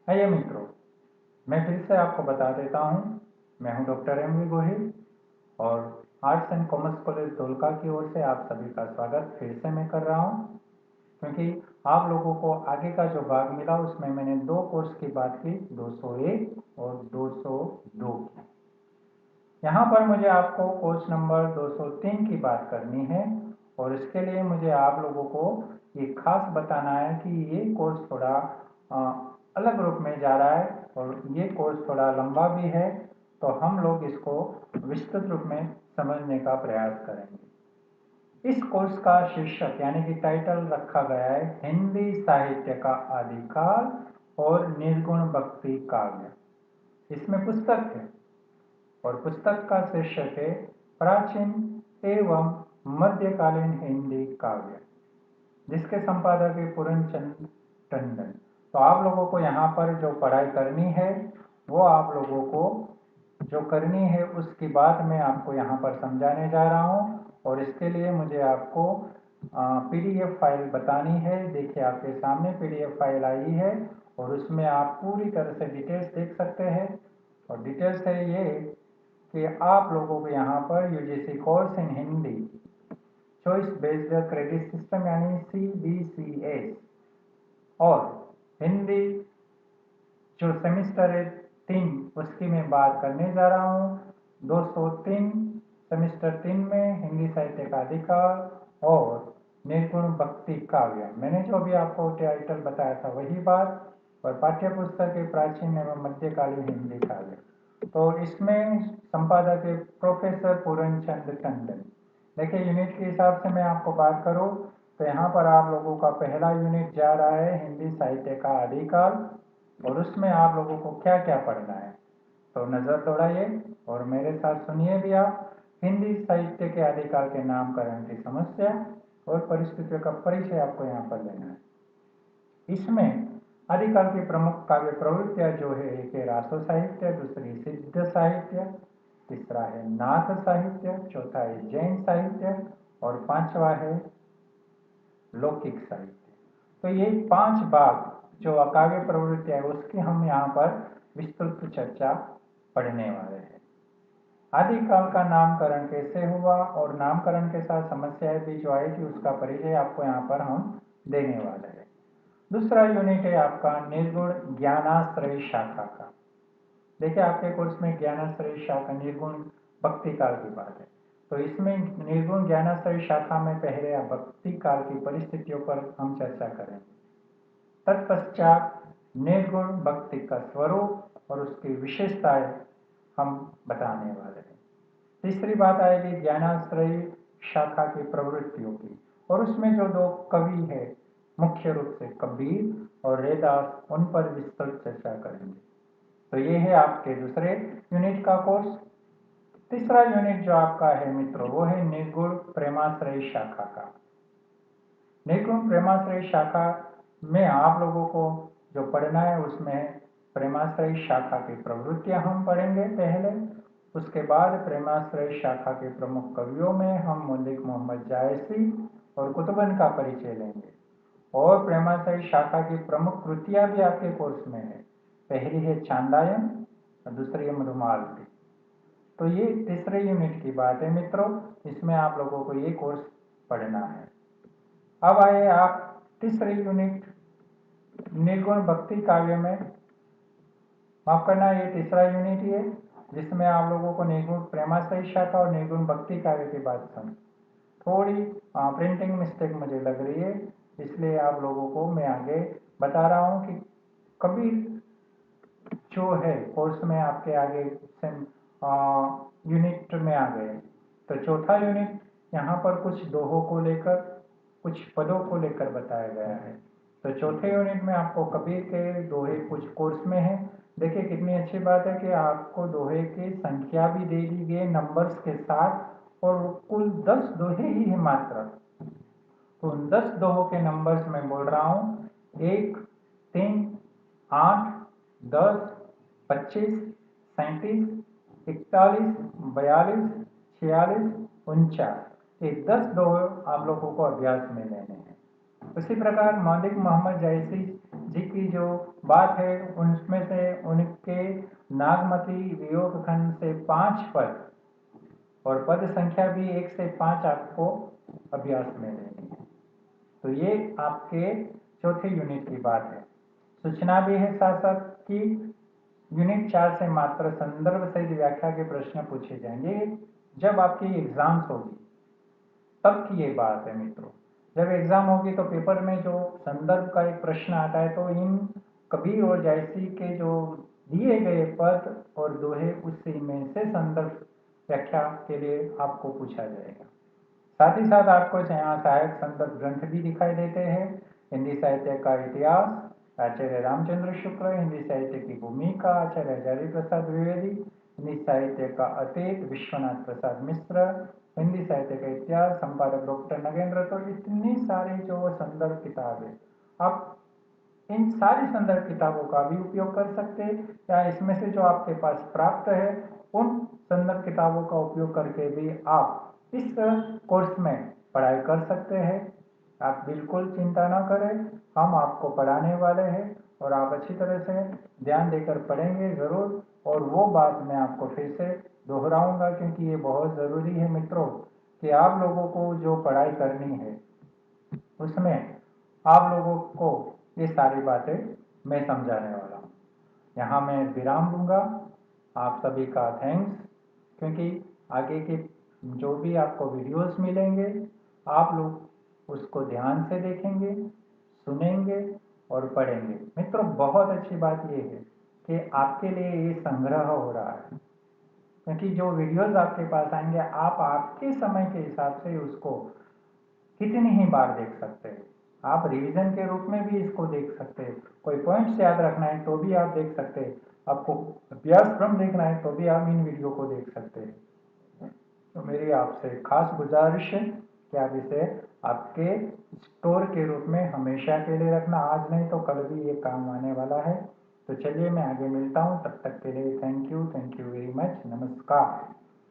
आइए मित्रों, मैं फिर से आपको बता देता हूँ। मैं हूँ डॉक्टर एम.वी. गोहिल और arts and commerce college Dholka की ओर से आप सभी का स्वागत फिर से मैं कर रहा हूँ, क्योंकि आप लोगों को आगे का जो भाग मिला उसमें मैंने दो कोर्स की बात की, 201 और 202 की। यहाँ पर मुझे आपको कोर्स नंबर 203 की बात करनी है और इसके लिए मुझे आप लोगों को ये खास बताना है कि ये कोर्स थोड़ा अलग रूप में जा रहा है और ये कोर्स थोड़ा लंबा भी है, तो हम लोग इसको विस्तृत रूप में समझने का प्रयास करेंगे। इस कोर्स का शीर्षक यानी कि टाइटल रखा गया है हिंदी साहित्य का आदिकाल और निर्गुण भक्ति काव्य। इसमें पुस्तक है और पुस्तक का शीर्षक है प्राचीन एवं मध्यकालीन हिंदी काव्य, जिसके संपादक है पूरनचंद टंडन। तो आप लोगों को यहाँ पर जो पढ़ाई करनी है वो आप लोगों को जो करनी है उसकी बात मैं आपको यहाँ पर समझाने जा रहा हूँ और इसके लिए मुझे आपको पीडीएफ फाइल बतानी है। देखिए आपके सामने पीडीएफ फाइल आई है और उसमें आप पूरी तरह से डिटेल्स देख सकते हैं। और डिटेल्स है ये कि आप लोगों को यहाँ पर UGC course in Hindi choice based credit system यानी CBCS और हिंदी जो सेमिस्टर है 3 उसकी मैं बात करने जा रहा हूँ। 203 सेमिस्टर 3 में हिंदी साहित्य का अधिकार और निर्गुण भक्ति काव्य, मैंने जो भी आपको टाइटल बताया था वही बात, और पाठ्य पुस्तक है प्राचीन एवं मध्यकालीन हिंदी काव्य। तो इसमें संपादक है प्रोफेसर पूरनचंद टंडन। देखिए यूनिट के हिसाब से मैं आपको बात करूँ तो यहाँ पर आप लोगों का पहला यूनिट जा रहा है हिंदी साहित्य का आदिकाल और उसमें आप लोगों को क्या क्या पढ़ना है। तो नजर दौड़ाइए और मेरे साथ सुनिए भी आप। हिंदी साहित्य के आदिकाल के नामकरण की समस्या और परिस्थितियों का परिचय आपको यहाँ पर लेना है। इसमें आदिकाल की प्रमुख काव्य प्रवृत्तियां जो है, एक है रासो साहित्य, दूसरी सिद्ध साहित्य, तीसरा है नाथ साहित्य, चौथा है जैन साहित्य और पांचवा है लौकिक साहित्य। तो ये 5 भाग जो काव्य प्रवृत्ति है उसकी हम यहाँ पर विस्तृत चर्चा पढ़ने वाले हैं। आदिकाल का नामकरण कैसे हुआ और नामकरण के साथ समस्याएं भी जो आएगी उसका परिचय आपको यहाँ पर हम देने वाले हैं। दूसरा यूनिट है आपका निर्गुण ज्ञानाश्रय शाखा का। देखिए आपके कोर्स में ज्ञानाश्रय शाखा निर्गुण भक्ति काल की बात है, तो इसमें निर्गुण ज्ञानाश्रय शाखा में पहले भक्ति काल की परिस्थितियों पर हम चर्चा करेंगे। तत्पश्चात निर्गुण भक्ति का स्वरूप और उसकी विशेषताएं हम बताने वाले हैं। तीसरी बात आएगी ज्ञानाश्रय शाखा की प्रवृत्तियों की, और उसमें जो 2 कवि है मुख्य रूप से कबीर और रैदास, उन पर विस्तृत चर्चा करेंगे। तो ये है आपके दूसरे यूनिट का कोर्स। तीसरा यूनिट जो आपका है मित्रों वो है निर्गुण प्रेमाश्रय शाखा का। निर्गुण प्रेमाश्रय शाखा में आप लोगों को जो पढ़ना है उसमें प्रेमाश्रय शाखा की प्रवृत्तियां हम पढ़ेंगे पहले, उसके बाद प्रेमाश्रय शाखा के प्रमुख कवियों में हम मलिक मोहम्मद जायसी और कुतुबन का परिचय लेंगे। और प्रेमाश्रय शाखा की प्रमुख कृतियां भी आपके कोर्स में है। पहली है चांदायन और दूसरी है मधुमालती। तो ये तीसरे यूनिट की बात है मित्रों, इसमें आप लोगों को ये कोर्स पढ़ना है। अब आए आप तीसरे यूनिट निर्गुण भक्ति काव्य में। माफ करना, ये तीसरा यूनिट ही है जिसमें आप लोगों को निर्गुण प्रेमाश्रय शाखा और निर्गुण भक्ति काव्य की बात समझ। थोड़ी प्रिंटिंग मिस्टेक मुझे लग रही है, इसलिए आप लोगों को मैं आगे बता रहा हूँ कि कबीर जो है कोर्स में आपके आगे यूनिट में आ गए। तो चौथा यूनिट यहाँ पर कुछ दोहों को लेकर, कुछ पदों को लेकर बताया गया है। तो चौथे यूनिट में आपको कबीर के दोहे कुछ कोर्स में है। देखिए कितनी अच्छी बात है कि आपको दोहे की संख्या भी दे दी गई नंबर्स के साथ, और कुल 10 दोहे ही है मात्र। तो उन 10 दोहों के नंबर्स मैं बोल रहा हूँ 1, 3, 8, 10, 25, 37, 41, 42, 46, 49। ये 10 दोहे आप लोगों को अभ्यास में लेने हैं। उसी प्रकार मौलिक मोहम्मद जायसी जी की जो बात है उनमें से उनके नागमती वियोग खंड से 5 पद और पद संख्या भी 1 से 5 आपको अभ्यास में लेनी है। तो ये आपके चौथे यूनिट की बात है। सूचना भी है साथ साथ कि यूनिट 4 से मात्र संदर्भ सहित व्याख्या के प्रश्न पूछे जाएंगे जब आपकी एग्जाम्स होगी तब की ये बात है मित्रों। जब एग्जाम होगी तो पेपर में जो संदर्भ का एक प्रश्न आता है तो इन कबीर और जायसी के जो दिए गए पद और दोहे उसी में से संदर्भ व्याख्या के लिए आपको पूछा जाएगा। साथ ही साथ आपको यहाँ सहायक संदर्भ ग्रंथ भी दिखाई देते हैं। हिंदी साहित्य का इतिहास आचार्य रामचंद्र शुक्ल, हिंदी साहित्य की भूमिका आचार्य हजारी प्रसाद द्विवेदी, हिंदी साहित्य का अतीत विश्वनाथ प्रसाद मिश्र, हिंदी साहित्य का इतिहास संपादक डॉक्टर नगेंद्र। तो इतनी सारी जो संदर्भ किताब है, आप इन सारी संदर्भ किताबों का भी उपयोग कर सकते हैं या इसमें से जो आपके पास प्राप्त है उन संदर्भ किताबों का उपयोग करके भी आप इस कोर्स में पढ़ाई कर सकते हैं। आप बिल्कुल चिंता ना करें, हम आपको पढ़ाने वाले हैं और आप अच्छी तरह से ध्यान देकर पढ़ेंगे ज़रूर। और वो बात मैं आपको फिर से दोहराऊंगा क्योंकि ये बहुत ज़रूरी है मित्रों कि आप लोगों को जो पढ़ाई करनी है उसमें आप लोगों को ये सारी बातें मैं समझाने वाला हूँ। यहाँ मैं विराम दूंगा। आप सभी का थैंक्स, क्योंकि आगे के जो भी आपको वीडियोस मिलेंगे आप लोग उसको ध्यान से देखेंगे, सुनेंगे और पढ़ेंगे। मित्रों बहुत अच्छी बात ये है कि आपके लिए ये संग्रह हो रहा है, क्योंकि जो वीडियोस आपके पास आएंगे आप आपके समय के हिसाब से उसको कितनी ही बार देख सकते हैं। आप रिवीजन के रूप में भी इसको देख सकते हैं। कोई पॉइंट्स याद रखना है तो भी आप देख सकते हैं। आपको अभ्यास क्रम देखना है तो भी आप इन वीडियो को देख सकते हैं। तो मेरी आपसे खास गुजारिश है कि आप इसे आपके स्टोर के रूप में हमेशा के लिए रखना। आज नहीं तो कल भी ये काम आने वाला है। तो चलिए मैं आगे मिलता हूँ, तब तक के लिए थैंक यू वेरी मच, नमस्कार।